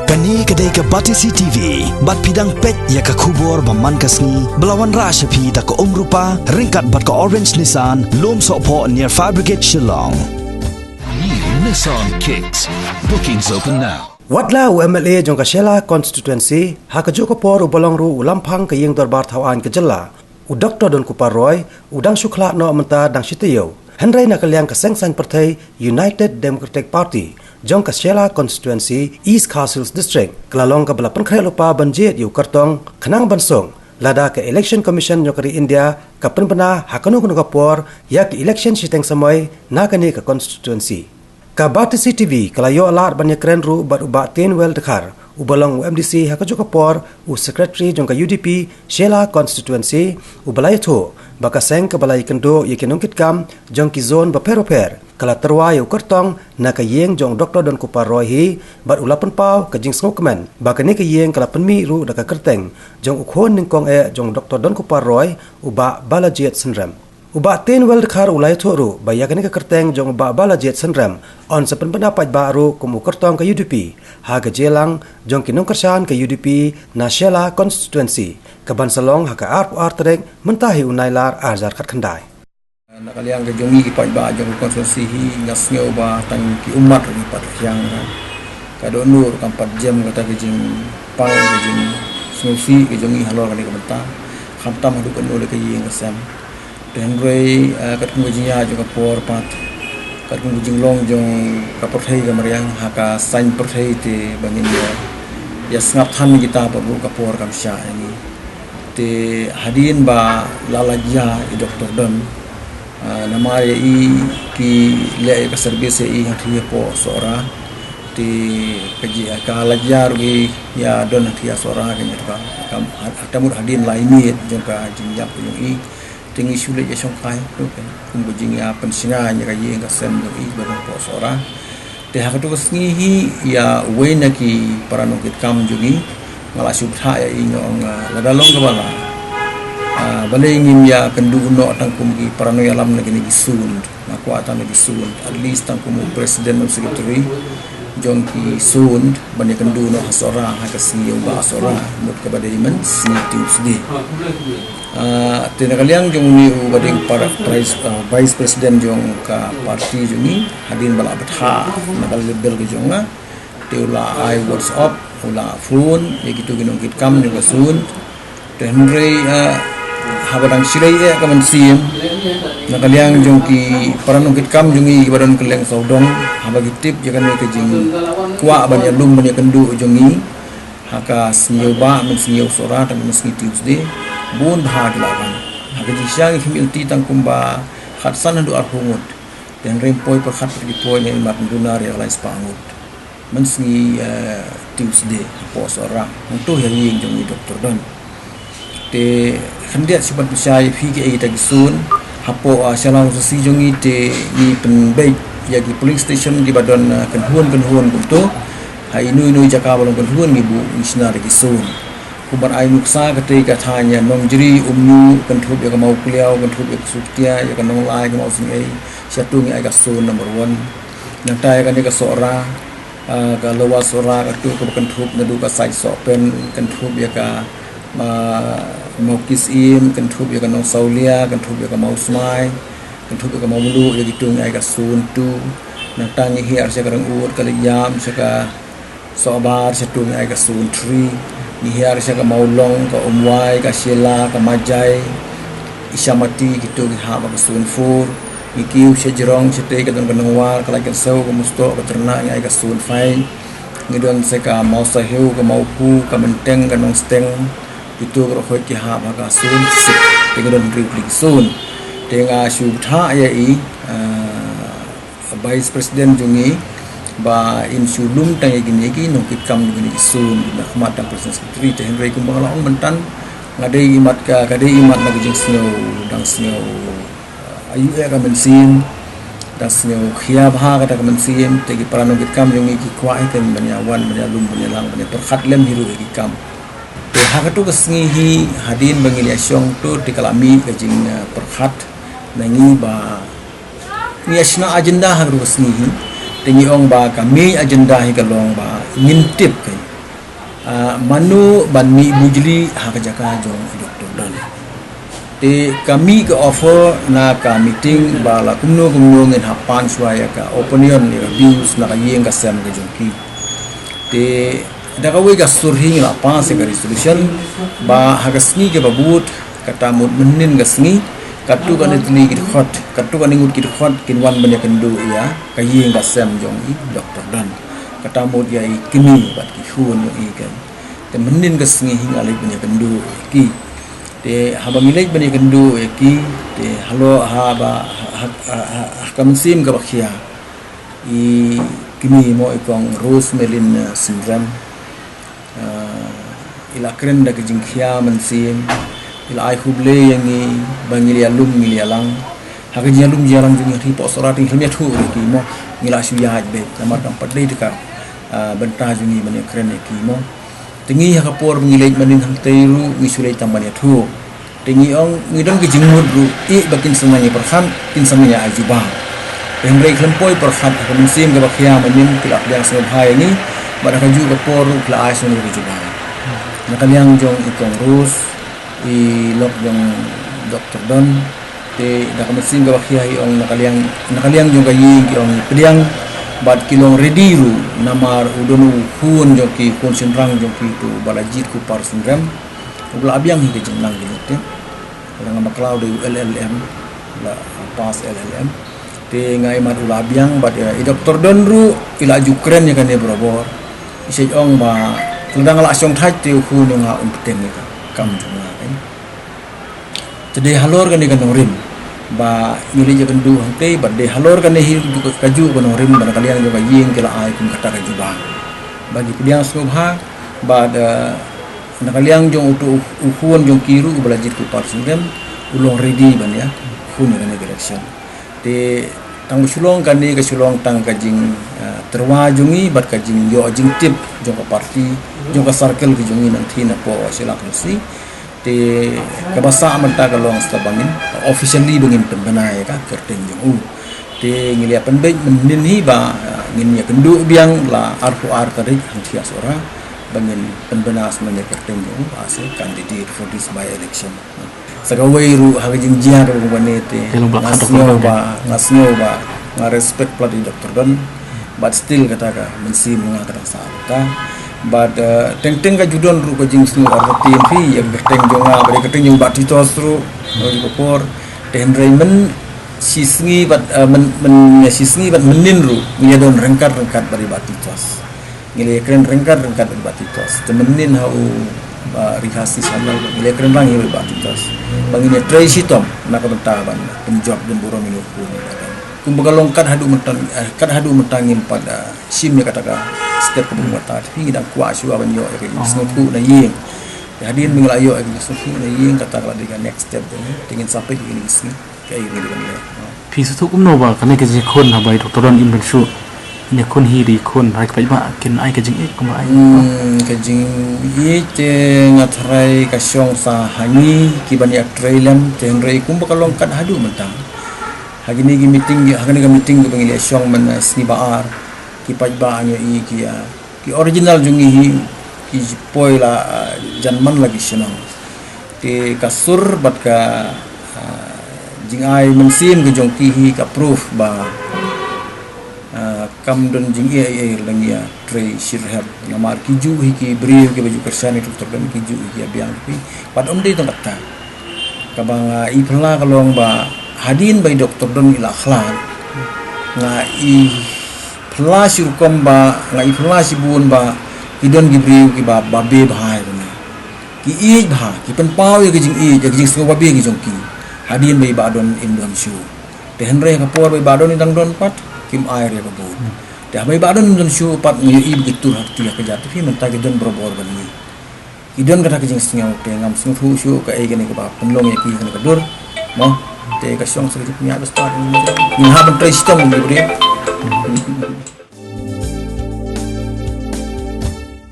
Kani kedai ke Batisi TV, bat pidang pet ya ke kubur baman kasni, belawan rasyapi tak ke rupa, ringkat bat ke Orange Nissan, lom sokpo near Fire Brigade Shillong. New Nissan Kicks. Bookings open now. Watla UMLA jong Kashela constituency haka joko por ubalong ru ulampang ke yeng dorbar thawan ke jela u Dr. Don Kuparoy udang syukla no menta dang sitiyo Henry nak liang ke sengsang partai United Democratic Party jong Kashela constituency East Castles district kelalong ke belapan kre lupa banjir yu kartong kenang bansong lada ke election commission nyokari India ke penbena hakanu kunu kapor ya ke election siteng samoi nakani ke constituency ka Batisi TV kalayo alat banyak keren ru bat ubat tin well dekar ubalong UMDC haka joka por u secretary jongka UDP Shela constituency ubalai tho baka seng ka balai kendo yekinong kitkam jongki zone baperoper kala terwa yu kartong na ka yeng jong Dr. Don Kuparoy hi bat ulapan pau ka jing smokeman baka ni ka yeng kala penmi ru daka kerteng jong ukhon ningkong jong Dr. Don Kuparoy uba balajet senram uba tin wel dekhar ulai thoru bayakani ka kerteng jong uba balajet senram on sepen pendapat baru kumu kertong ke UDP ha ke jelang jong kinong kersan ke UDP Nashela constituency ke Bansalong ha ke ar trek mentahi unailar azar kat khandai nakaliang ke jongi ki pai ba jong konstitusi hi ngasngeu ba tang ki umat ni pat yang ka do nur kam 4 jam kata ke jing pang ke jing susi ke jongi halor kali ke benta khamtam hadu kan ole ke yeng kesam dan rei kat kungujinya juga por pat kat kungujing long jong kapor thai ga mariang haka sain por thai te bangin ya snap than kita perlu kapor kam sha ini te hadin ba lalajya i Dr. Don nama ya i ki le ka service i hathi po sora te kaji ka lajya rugi ya don hathi sora ke ka kam atamur hadin laini jong ka jinjap jong i tinggi sulit ya songkai tu kan kumbujing ya pensinga nya kayi ka sem i barang po sora te ha tu kesngi hi ya wena ki paranokit kam jungi ngala subtha ya ingong ladalong ka bala balengin ya kendu no tangkum ki paranoya lam negini gisun aku atan gisun at least tangkum president of secretary jongki sun banyak kendu no hasora ha kasngi ba sora mut ka badaiman snitu sdi tinakaliang jong ni bading para vice president jong ka parti jongi hadin bala betha nakal lebel ke jonga teula I WhatsApp ula phone begitu ginong kitkam jong sun tenrei habadang silai ka mansim nakaliang jong ki paranong kitkam jongi badan keleng saudong habagitip jakan ke jing kwa banyak lum banyak kendu jongi haka sniu ba men sniu sora tan meski Tuesday bun bahag lawan haka jisiang himilti tangkumba khatsan handu arhungut dan rempoi per khat dipoi ne mat dunar ya lain spangut meski Tuesday po sora untuk yang jong Dr. Don te handiat sibat syai fi ke kita gisun hapo salang sesi jongi te ni penbaik ya di police station di badan kenhuan kuntu hai inu jaka balong kenhuan ibu misnar gisun kubar ai nuksa ketika tanya nongjeri umnu kenthub ya mau kuliau kenthub ya suktia ya kan nolai mau singai satu ngi aga sun number 1 nang tai kan ka sora ka lawa sora ka tu ka kenthub nadu ka sai so pen kenthub ya ka mau kisim kenthub ya ka nong saulia kenthub ya ka mau smai kenthub ya ka mau mulu ya gitu ngi aga sun tu nang tangi hiar sa karang ur kaliyam sa ka sobar satu ngi aga sun 3 ni hiar siya ka maulong ka umway ka sila ka majay isyamati gitu ha ba sun for ikiu siya jirong siya te ka don kanawar ka lagan saw ka musto ka terna nga ka sun fine ngidon sa ka mau sahiw ka maupu ka menteng ka nong steng gitu ka hoy ki ha ba ka sun sik te ka don replik sun te nga subtha ya i vice president jungi ba insulum tang gini no kitkam gini sun na mata presiden secretary te Henry kumbang laong mentan ngadai imat ka kadai imat na gijing snow dang snow ayu ka mensin dang snow khia bha ka mensin te gi parano kitkam yung iki kwa item banyawan banyalum banyalang banya perkhat lem hiru kitkam te ha ka tu kesngi hi hadin bangili asyong tu te kalami gijing perkhat nangi ba ni asna agenda ha ru kesngi hi tingi ong ba kami agenda hi kalong ba ngintip kai manu ban mi bujli ha ka jaka jong Dr. Dan te kami ke offer na ka meeting bala kumno ngin hapan suaya ka opinion ni views na ka yeng ka sem ka jong ki te da ka we ka surhi la pa se ka resolution ba ha ka sngi ke babut kata mut menin ka sngi katu kan itli kit khot katu kan ingut kit khot kin wan banya kendu ya ka yeng ka sem jong i Dr. Dan kata mut ya i kini bat ki hun i kan te menin ka sngi hinga le banya kendu ki te haba milej banya kendu ki te halo ha ba kam sim ka bakhia i kini mo ikong Rosemelin syndrome ila kren da jingkhia mansim ila ai huble yang ni bangili alum ngili alang hak ni alum jalang jing ri po sorati hlemia thu ki mo ngila suya be namar kam padai dekat benta jungi mane kren ki mo tingi hak por ngilej manin hang teiru ngisulai tambania thu tingi ong ngidon ki jingmud ru I bakin senanya perhan tin senanya ajuba pemrei klempoi perhan hak musim ke bakhia manin kilak yang sebhai ni pada kaju ke por kla asun ru juba nakaliang jong ikong rus I lok yang Dr. Dan te dak mesin ga bakhia ong nakaliang jong kayi ong pediang bat kilong ready ru namar udonu hun joki kun senrang joki tu balajit ku par syndrome ugla abiang hi jenang gitu orang maklau de LLM la pas LLM te ngai mat ula abiang bat Dr. Dan ru ila jukren ya kan e brobor isej ong ba tundang la syong thai te hun nga umpten ni kam juma jadi halor kan ikan rim ba ngili je kendu hangte ba de halor kan hi kaju kan rim ban kalian juga ying kala ai kun kata kaju ba bagi piang subha ba da kalian jong utu uhuan jong kiru belajit ku par sindem ulong ready ban ya kun kan election te tang sulong kan ni ke sulong tang kajing terwajungi bat kajing yo jing tip jong parti jong circle ke jongi nanti na po sila kursi te kabasa menta kalong stabangin officially bangin pembana ya ka kerten jong te ngilia pendek menin hi ba ngin ya kendu biang la arfu ar tarik hantia sora bangin pembana semuanya kerten jong ase candidate for this by election sagawai ru hagajing jiar ru banete ngasno ba nga respect plati Dr. Dan but still kata ka mensi mengatakan sa but teng-teng ka judon ru ko jing snu arti fi yang gerteng jonga bari gerteng jong bat titos ru ro kopor ten raimen sisngi bat sisngi bat menin ru ngedon rengkat bari bat titos ngile kren rengkat bari bat titos temenin hau rihasi sanal ngile kren rang bari bat titos bangine tray sitom nak bentaban penjob dan buro minu kumbaga longkat hadu mentangin pada simnya katakan step pembuatan tapi kita kuat syua banyo ke snotu na yeng hadin mengelayo ke snotu na yeng katakan dengan next step ingin sampai ke ini sini kayak ini dengan pi su kum no ba kan ke je khon ha bai Dr. Dan in ben shu ne khon hi ri khon hai pai ba kin ai ke jing ek kum ai ke jing ye te ngatrai ka syong sa hani ki bani trailam ten rei kumbaga longkat hadu mentang hagini gi meeting ke pengili syong men sni baar ki pajba anya I ki original jungi hi ki poila janman lagi senang ti kasur bat ka jingai mensim ke jongki hi ka proof ba kam don jingi langia tre shirhab namar ki ju hi ki brief ke baju kersan itu terdan ki ju hi abiang pi pad om de tong kata ka bang I phla kalong ba hadin by Dr. Dan ila khlan nga I flash rukom ba nga I flash bun ba idon gibriu ki ba babe bhai ni ki I bha ki pen pau ye jing I je jing so babe ki jong ki hadin by ba don in don shu te henre ka por by ba don indang don pat kim air ya babu te by ba don don shu pat ngi I begitu hati ka jatu fi menta ki don brobor ban ni idon kata ki jing sngau te ngam sung thu shu ka e gani ka ba penlong ye ki ka dur mo te ka syong sa punya besar ni ha ben trai sistem ni beri